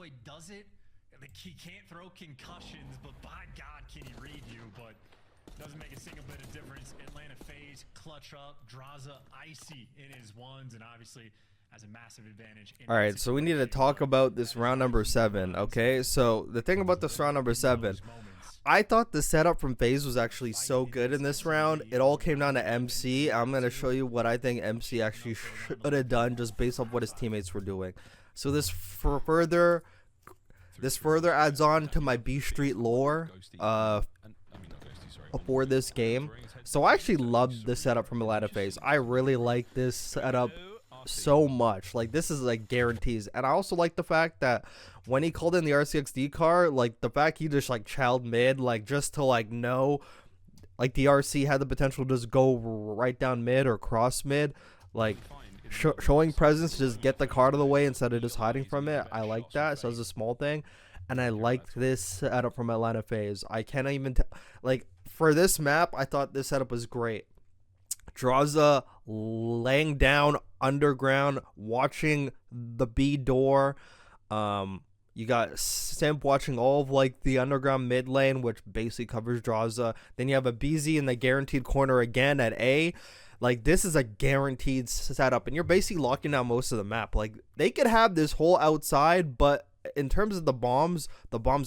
he does it. Like, he can't throw concussions, but by God, can he read you? But doesn't make a single bit of difference. Atlanta FaZe clutch up. Draza icy in his ones, and obviously has a massive advantage. All right, so we need to talk about this round number 7, okay? So the thing about this round number 7, I thought the setup from FaZe was actually so good in this round. It all came down to MC. I'm going to show you what I think MC actually should have done just based off what his teammates were doing. So this further adds on to my B Street lore for this game. So I actually loved the setup from Atlanta FaZe. I really like this setup so much. Like, this is like guarantees. And I also like the fact that when he called in the RCXD car, like the fact he just like child mid, like just to like know like the RC had the potential to just go right down mid or cross mid, like showing presence to just get the car out of the way instead of just hiding from it. I like that. So it's a small thing. And I liked this setup from Atlanta FaZe. I can't even like for this map, I thought this setup was great. Draza laying down underground, watching the B door. You got Simp watching all of like the underground mid lane, which basically covers Draza. Then you have a BZ in the guaranteed corner again at A. Like, this is a guaranteed setup, and you're basically locking down most of the map. Like, they could have this whole outside, but in terms of the bombs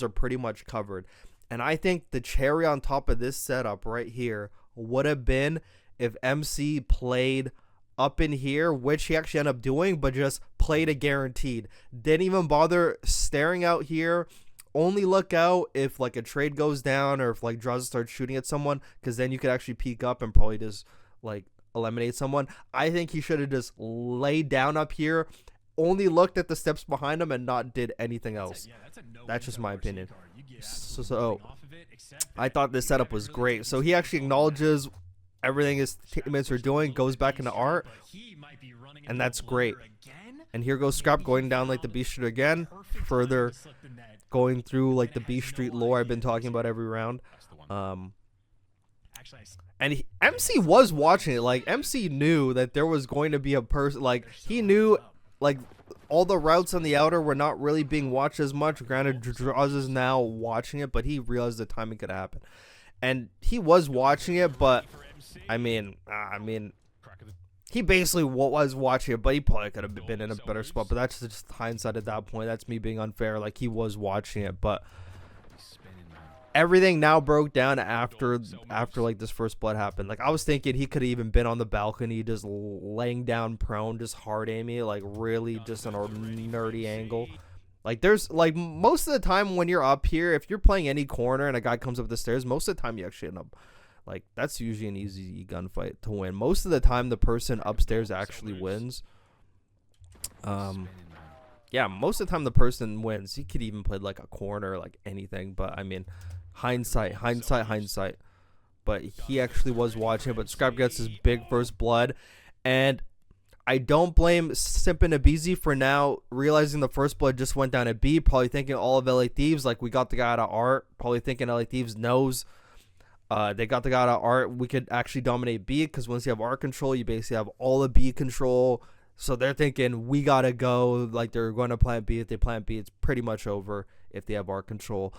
are pretty much covered. And I think the cherry on top of this setup right here would have been if MC played up in here, which he actually ended up doing, but just played a guaranteed. Didn't even bother staring out here. Only look out if like a trade goes down or if like Draza starts shooting at someone, because then you could actually peek up and probably just like eliminate someone. I think he should have just laid down up here, only looked at the steps behind him and not did anything else. That's just my opinion. So I thought this setup was great. So he actually acknowledges everything his teammates are doing, goes back into art, and that's great. And here goes Scrap going down like the B Street again, further going through like the B Street lore I've been talking about every round. And MC was watching it. Like, MC knew that there was going to be a person. Like, he knew like all the routes on the outer were not really being watched as much. Granted, Draws is now watching it, but he realized the timing could happen, and he was watching it. But I mean, he basically was watching it, but he probably could have been in a better spot. But that's just hindsight at that point. That's me being unfair. Like, he was watching it, but everything now broke down after like this first blood happened. Like, I was thinking he could have even been on the balcony just laying down prone, just hard aiming, like really just on a nerdy angle. Like, there's like most of the time when you're up here, if you're playing any corner and a guy comes up the stairs, most of the time you actually end up like, that's usually an easy gunfight to win. Most of the time the person upstairs actually wins. Yeah, most of the time the person wins. He could even play like a corner, like anything, but I mean, hindsight. But he actually was watching it. But Scrap gets his big first blood, and I don't blame Simp and Abizi for now realizing the first blood just went down at B, probably thinking all of LA Thieves, like, we got the guy out of art, probably thinking LA Thieves knows they got the guy out of art, we could actually dominate B, because once you have art control, you basically have all the B control. So they're thinking, we gotta go. Like, they're going to plant B. If they plant B, it's pretty much over if they have art control.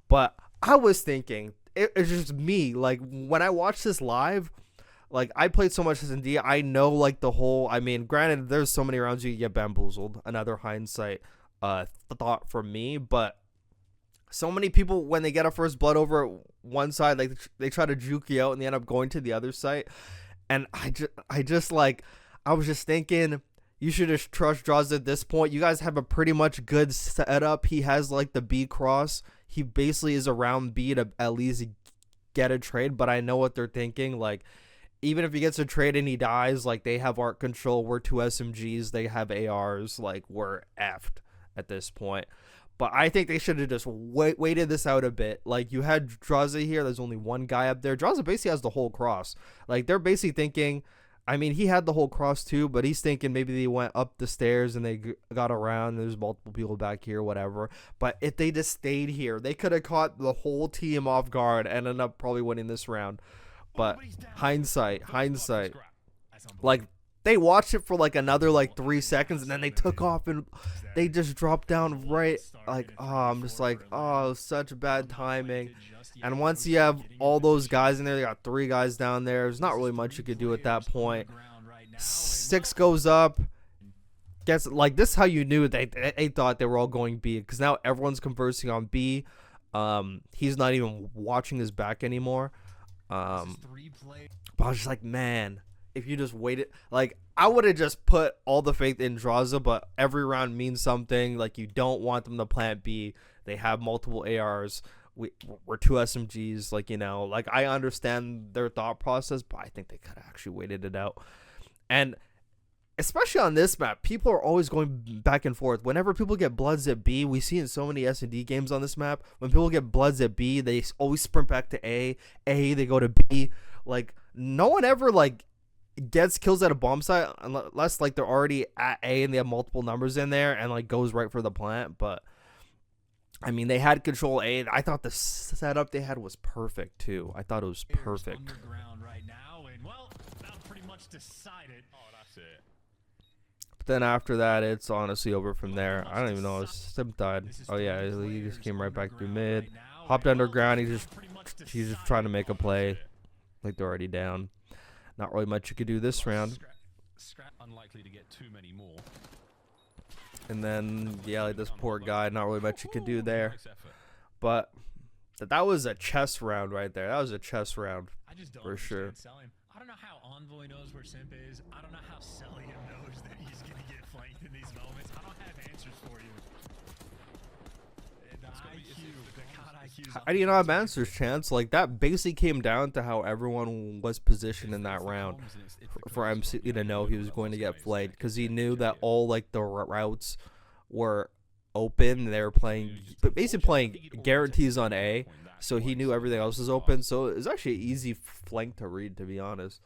But I was thinking, it's just me. Like, when I watched this live, like, I played so much SnD, I know, like, the whole, I mean, granted, there's so many rounds you get bamboozled. Another hindsight thought from me. But so many people, when they get a first blood over one side, like, they try to juke you out and they end up going to the other side. And I just like, I was just thinking, you should just trust Draws at this point. You guys have a pretty much good setup. He has like the B cross. He basically is around B to at least get a trade. But I know what they're thinking. Like, even if he gets a trade and he dies, like, they have art control. We're 2 SMGs. They have ARs. Like, we're effed at this point. But I think they should have just waited this out a bit. Like, you had Draza here. There's only one guy up there. Draza basically has the whole cross. Like, they're basically thinking, I mean, he had the whole cross too, but he's thinking maybe they went up the stairs and they got around. There's multiple people back here, whatever. But if they just stayed here, they could have caught the whole team off guard and ended up probably winning this round. But hindsight. Like, They watched it for like another like 3 seconds, and then they took off and they just dropped down right. Like, oh, I'm just like, oh, such bad timing. And once you have all those guys in there, you got 3 guys down there. There's not really much you could do at that point. 6 goes up. Guess like this is how you knew they thought they were all going B, because now everyone's conversing on B. He's not even watching his back anymore. But I was just like, man, if you just waited, like I would have just put all the faith in Draza, but every round means something. Like you don't want them to plant B. They have multiple ARs. We're 2 SMGs. Like, you know, like I understand their thought process, but I think they could have actually waited it out. And especially on this map, people are always going back and forth. Whenever people get bloods at B, we see in so many SnD games on this map, when people get bloods at B, they always sprint back to A. They go to B. Like, no one ever, like, gets kills at a bomb site unless, like, they're already at A and they have multiple numbers in there and, like, goes right for the plant. But, I mean, they had control A. I thought the setup they had was perfect, too. I thought it was perfect. Underground right now, and, well, that pretty much decided. Oh, that's it. Then after that, it's honestly over from there. I don't even know. His sim died. Oh yeah, he just came right back through mid, hopped underground. He's just trying to make a play, like they're already down. Not really much you could do this round. Unlikely to get too many more. And then yeah, like this poor guy. Not really much you could do there. But that was a chess round right there. That was a chess round for sure. I don't know how Envoy knows where Simp is. I don't know how Celia knows that he's going to get flanked in these moments. I don't have answers for you. The COD IQ. How do you not have answers, Chance? Like, that basically came down to how everyone was positioned in that round for MC to know he was going to get flanked, because he knew that all, like, the routes were open. They were playing, but basically playing guarantees on A. So he knew everything else was open. So it was actually an easy flank to read, to be honest.